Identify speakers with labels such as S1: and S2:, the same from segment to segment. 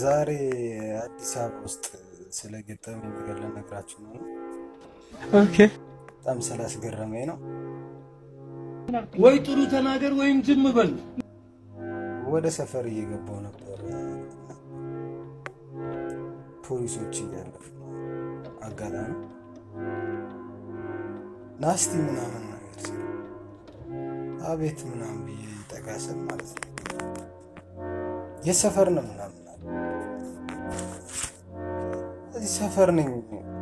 S1: ዛሬ አዲስ አበባ ውስጥ ስለገጠመኝ ነገር ልነግራችሁ ነው።
S2: ኦኬ።
S1: በጣም ስላስገረመኝ ነው።
S3: ወይ ጥሩ ተናገር ወይም ዝም በል።
S1: ወደ ሰፈር እየገባሁ ነበር። ፖሊሶች እያለፉ አጋጣሚ ናስቲ ምናምን ነገር ሲሉ አቤት ምናምን ብዬ ጠጋሰብ ማለት ነው። የሰፈር ነው ምናምን እዚህ ሰፈር ነኝ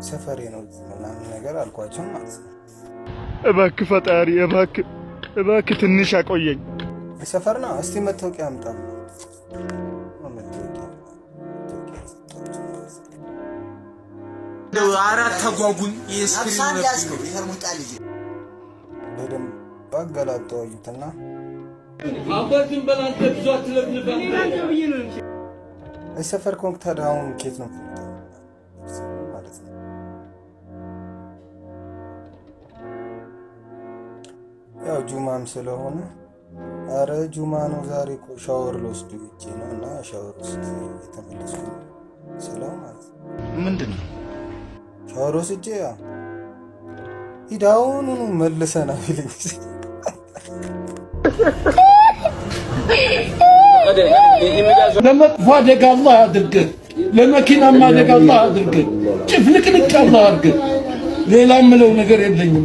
S1: ሰፈሬ ነው ምናምን ነገር አልኳቸው ማለት ነው።
S2: እባክህ ፈጣሪ እባክህ ትንሽ አቆየኝ።
S1: የሰፈር ነው እስቲ መታወቂያ አምጣ።
S3: አራት ተጓጉኝ የስክሪን
S1: በደንብ አገላጠው አዩትና
S3: አባትን በላንተ ብዙ አትለፍልፋ
S1: የሰፈር ኮንክ ታዲያ አሁን ኬት ነው ማለት ነው። ያው ጁማም ስለሆነ አረ ጁማ ነው ዛሬ እኮ ሻወር ልወስድ ብቻ ነው እና ሻወር ውስጥ የተመለስኩ ስለው ማለት ነው።
S2: ምንድን ነው
S1: ሻወር ወስጄ ሂዳውኑ መልሰና ፊልም
S3: ለመጥፎ አደጋ አላህ ያድርግህ፣ ለመኪናማ አደጋ አላህ ያድርግህ፣ ጭፍልቅልቅ አላህ ያድርግህ። ሌላ ምለው ነገር የለኝም።